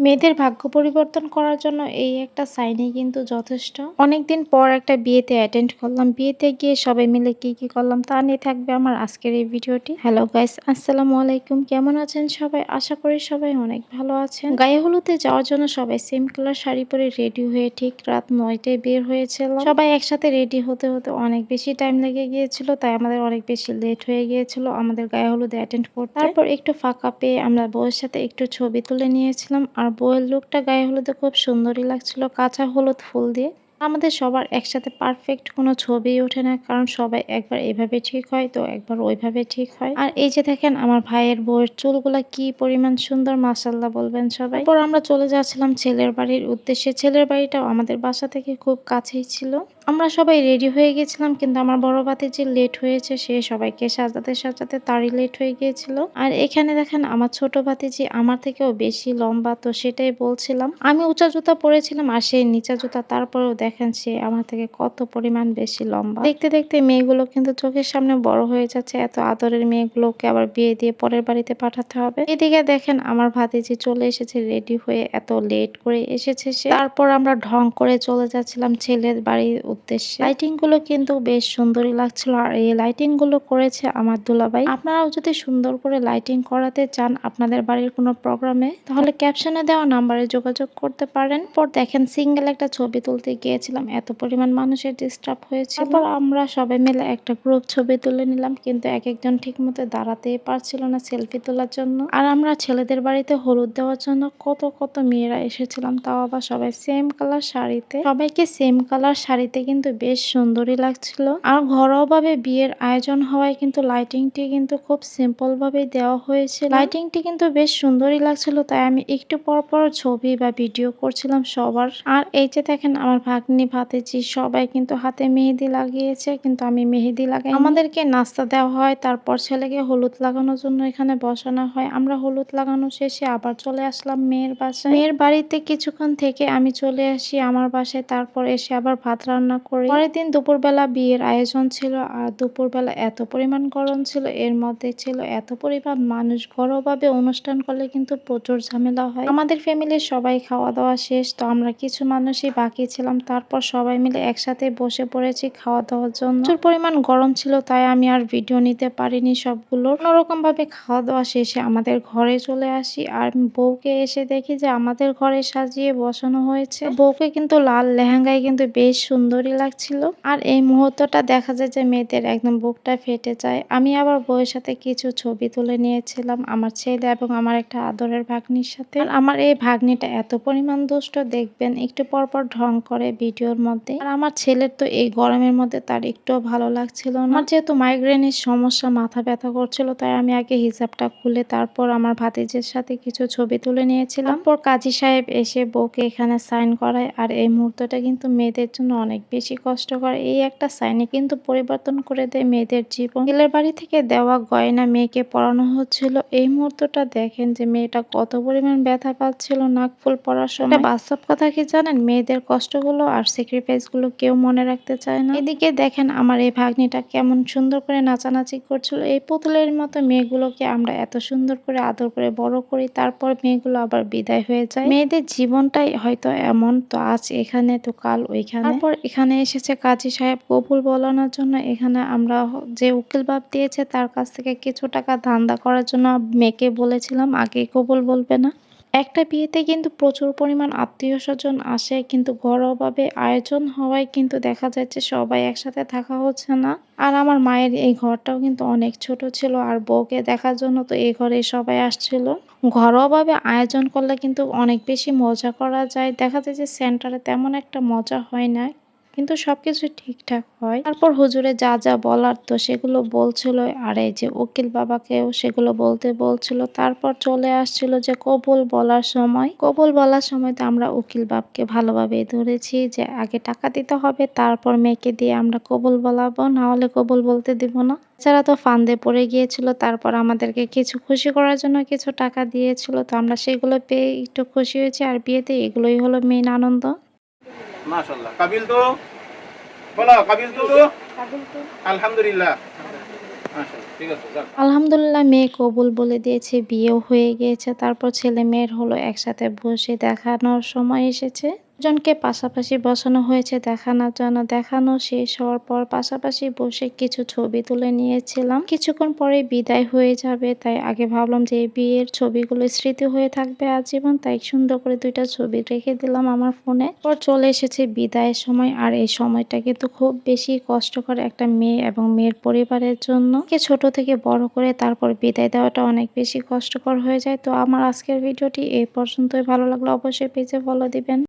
মেয়েদের ভাগ্য পরিবর্তন করার জন্য এই একটা সাইনই কিন্তু যথেষ্ট। অনেকদিন পর একটা বিয়েতে অ্যাটেন্ড করলাম। বিয়েতে গিয়ে সবাই মিলে কি করলাম তা নিয়ে থাকবে আমার আজকের এই ভিডিওটি। হ্যালো গাইস, আসসালামু আলাইকুম। কেমন আছেন সবাই? আশা করি সবাই অনেক ভালো আছেন। গায়ে হলুদে যাওয়ার জন্য সবাই সেম কালার শাড়ি পরে রেডি হয়ে ঠিক রাত 9টায় বের হয়েছিলাম। সবাই একসাথে রেডি হতে হতে অনেক বেশি টাইম লেগে গিয়েছিল, তাই আমাদের অনেক বেশি লেট হয়ে গিয়েছিল আমাদের গায়ে হলুদে অ্যাটেন্ড করতে। তারপর একটু ফাঁকা পেয়ে আমরা বউয়ের সাথে একটু ছবি তুলে নিয়েছিলাম। আর বউয়ের লুকটা গায়ে হলুদে খুব সুন্দরই লাগছিল, কাঁচা হলুদ ফুল দিয়ে। আমাদের সবার একসাথে পারফেক্ট কোনো ছবি ওঠে না, কারণ সবাই একবার এভাবে ঠিক হয় তো একবার ওইভাবে ঠিক হয়। আর এই যে দেখেন আমার ভাইয়ের বউয়ের চুলগুলা কি পরিমাণ সুন্দর, মাশাআল্লাহ বলবেন সবাই। তারপর আমরা চলে যাচ্ছিলাম ছেলের বাড়ির উদ্দেশ্যে। ছেলের বাড়িটাও আমাদের বাসা থেকে খুব কাছেই ছিল। আমরা সবাই রেডি হয়ে গেছিলাম, কিন্তু আমার বড় ভাতিজি লেট হয়েছে, সে সবাইকে সাজাতে সাজাতে তারই লেট হয়ে গিয়েছিল। আর এখানে দেখেন আমার ছোট ভাতিজি আমার থেকেও বেশি লম্বা, তো সেটাই বলছিলাম। আমি উঁচা জুতা পরেছিলাম আর সে নিচা জুতা, তারপরেও দেখেন সে আমার থেকে কত পরিমাণ বেশি লম্বা। দেখতে দেখতে মেয়েগুলো কিন্তু চোখের সামনে বড় হয়ে যাচ্ছে। এত আদরের মেয়েগুলোকে আবার বিয়ে দিয়ে পরের বাড়িতে পাঠাতে হবে। এদিকে দেখেন আমার ভাতিজি চলে এসেছে রেডি হয়ে, এত লেট করে এসেছে সে। তারপর আমরা ঢং করে চলে যাচ্ছিলাম ছেলের বাড়ির উদ্দেশ্যে। লাইটিং গুলো কিন্তু বেশ সুন্দরই লাগছিল, আর এই লাইটিং গুলো করেছে আমার দুলাভাই। আপনারাও যদি সুন্দর করে লাইটিং করাতে চান আপনাদের বাড়ির কোনো প্রোগ্রামে, তাহলে ক্যাপশনে দেওয়া নাম্বারে যোগাযোগ করতে পারেন। পর দেখেন সিঙ্গেল একটা ছবি তুলতে গিয়েছিলাম, এত পরিমাণ মানুষের ডিস্টার্ব হয়েছিল। তারপর আমরা সবাই মিলে একটা গ্রুপ ছবি তুলে নিলাম, কিন্তু এক একজন ঠিক মতো দাঁড়াতেই পারছিল না সেলফি তোলার জন্য। আর আমরা ছেলেদের বাড়িতে হলুদ দেওয়ার জন্য কত কত মেয়েরা এসেছিলাম, তাও আবার সবাই সেম কালার শাড়িতে। সবাইকে সেম কালার শাড়িতে কিন্তু বেশ সুন্দরই লাগছিল। আর ঘরোয়াভাবে বিয়ের আয়োজন হওয়ায় কিন্তু লাইটিংটি কিন্তু খুব সিম্পল ভাবেই দেওয়া হয়েছিল। লাইটিংটি কিন্তু বেশ সুন্দরই লাগছিল, তাই আমি একটু পর পর ছবি বা ভিডিও করছিলাম সবার। আর এই যে দেখেন আমার ভাগ্নি ভাতিজি সবাই কিন্তু হাতে মেহেদি লাগিয়েছে, কিন্তু আমি মেহেদি লাগাই। আমাদেরকে নাস্তা দেওয়া হয়, তারপর ছেলেকে হলুদ লাগানোর জন্য এখানে বসানো হয়। আমরা হলুদ লাগানো শেষে আবার চলে আসলাম মেয়ের বাসায়। মেয়ের বাড়িতে কিছুক্ষণ থেকে আমি চলে আসি আমার বাসায়, তারপর এসে আবার ভাত রান্না করি। পরের দিন দুপুরবেলা বিয়ের আয়োজন ছিল, আর দুপুরবেলা এত পরিমাণ গরম ছিল, এর মধ্যে ছিল এত পরিমাণ মানুষ। ঘরোয়াভাবে অনুষ্ঠান করলে কিন্তু প্রচুর ঝামেলা হয়। আমাদের ফ্যামিলির সবাই খাওয়া দাওয়া শেষ, তো আমরা কিছু মানুষই বাকি ছিলাম। তারপর সবাই মিলে একসাথে বসে পড়েছি খাওয়া দাওয়ার জন্য। প্রচুর পরিমাণ গরম ছিল, তাই আমি আর ভিডিও নিতে পারিনি সবগুলো। কোনোরকম ভাবে খাওয়া দাওয়া শেষে আমাদের ঘরে চলে আসি, আর বউকে এসে দেখি যে আমাদের ঘরে সাজিয়ে বসানো হয়েছে। বউকে কিন্তু লাল লেহেঙ্গায় কিন্তু বেশ সুন্দরই লাগছিল। আর এই মুহূর্তটা দেখা যায় যে মেয়েদের একদম বুকটা ফেটে যায়। আমি আবার বউয়ের সাথে কিছু ছবি তুলে নিয়েছিলাম, আমার ছেলে এবং আমার একটা আদরের ভাগ্নির সাথে। আর আমার এই ভাগ্নিটা এত পরিমাণ দুষ্ট, দেখবেন একটু পর পর ঢং করে ভিডিওর মধ্যে। আর আমার ছেলের তো এই গরমের মধ্যে তার একটুও ভালো লাগছিল না। আমার যেহেতু মাইগ্রেনের সমস্যা, মাথা ব্যথা করছিল, তাই আমি আগে হিজাবটা খুলে তারপর আমার ভাতিজের সাথে কিছু ছবি তুলে নিয়েছিলাম। তারপর কাজী সাহেব এসে বউকে এখানে সাইন করায়। আর এই মুহূর্তটা কিন্তু মেয়েদের জন্য অনেক বেশি কষ্টকর। এই একটা সাইনে কিন্তু পরিবর্তন করে দেয় মেয়েদের জীবন। ছেলের বাড়ি থেকে দেওয়া গয়না মেয়েকে পরানো হচ্ছিল। এই মুহূর্তটা দেখেন যে মেয়েটা কত পরিমাণ ব্যথা পাচ্ছিল নাকফুল পরার সময়। বাস্তব কথা কি জানেন, মেয়েদের কষ্টগুলো আর স্যাক্রিফাইস গুলো কেউ মনে রাখতে চায় না। এদিকে দেখেন আমার এই ভাগ্নিটা কেমন সুন্দর করে নাচানাচি করছিল। এই পুতুলের মতো মেয়েগুলোকে আমরা এত সুন্দর করে আদর করে বড় করি, তারপর মেয়েগুলো আবার বিদায় হয়ে যায়। মেয়েদের জীবনটাই হয়তো এমন, তো আজ এখানে তো কাল ওইখানে। তারপর এখানে এসেছে কাজী সাহেব কবুল বলানোর জন্য। এখানে আমরা যে উকিল বাপ দিয়েছে তার কাছ থেকে কিছু টাকা ধান্দা করার জন্য মেয়েকে বলেছিলাম আগে কবুল বলবে না। একটা বিয়েতে কিন্তু প্রচুর পরিমাণ আত্মীয় স্বজন আসে, কিন্তু ঘরোয়াভাবে আয়োজন হওয়ায় কিন্তু দেখা যাচ্ছে সবাই একসাথে থাকা হচ্ছে না। আর আমার মায়ের এই ঘরটাও কিন্তু অনেক ছোট ছিল, আর বউকে দেখার জন্য তো এই ঘরে সবাই আসছিল। ঘরোয়াভাবে আয়োজন করলে কিন্তু অনেক বেশি মজা করা যায়। দেখা যায় যে সেন্টারে তেমন একটা মজা হয় না, কিন্তু সবকিছু ঠিকঠাক হয়। তারপর হুজুরে যা যা বলার তো সেগুলো বলছিল, আর এই যে উকিল বাবাকেও সেগুলো বলতে বলছিল। তারপর চলে আসছিল যে কবুল বলার সময়। কবুল বলার সময় তো আমরা উকিল বাবকে ভালোভাবে ধরেছি যে আগে টাকা দিতে হবে, তারপর মেয়েকে দিয়ে আমরা কবুল বলাবো, না হলে কবুল বলতে দিব না। এছাড়া তো ফান্দে পড়ে গিয়েছিল। তারপর আমাদেরকে কিছু খুশি করার জন্য কিছু টাকা দিয়েছিল, তো আমরা সেগুলো পেয়ে একটু খুশি হয়েছি। আর বিয়েতে এগুলোই হলো মেইন আনন্দ। মাশাআল্লাহ। কাবিল তো বলো, কাবিল তো আলহামদুলিল্লাহ। মাশাআল্লাহ। ঠিক আছে যাক। আলহামদুলিল্লাহ মেয়ে কবুল বলে দিয়েছে, বিয়েও হয়ে গিয়েছে। তারপর ছেলে মেয়ের হলো একসাথে বসে দেখানোর সময় এসেছে। জনকে পাশাপাশি বসানো হয়েছে দেখানোর জন্য। দেখানো শেষ হওয়ার পর পাশাপাশি বসে কিছু ছবি তুলে নিয়েছিলাম। কিছুক্ষণ পরে বিদায় হয়ে যাবে, তাই আগে ভাবলাম যে এই বিয়ের ছবিগুলো স্মৃতি হয়ে থাকবে আজীবন, তাই সুন্দর করে 2টা ছবি রেখে দিলাম আমার ফোনে। পর চলে এসেছে বিদায়ের সময়, আর এই সময়টা কিন্তু খুব বেশি কষ্টকর একটা মেয়ে এবং মেয়ের পরিবারের জন্য। ছোট থেকে বড় করে তারপর বিদায় দেওয়াটা অনেক বেশি কষ্টকর হয়ে যায়। তো আমার আজকের ভিডিওটি এই পর্যন্তই। ভালো লাগলে অবশ্যই পেজে ফলো দিবেন।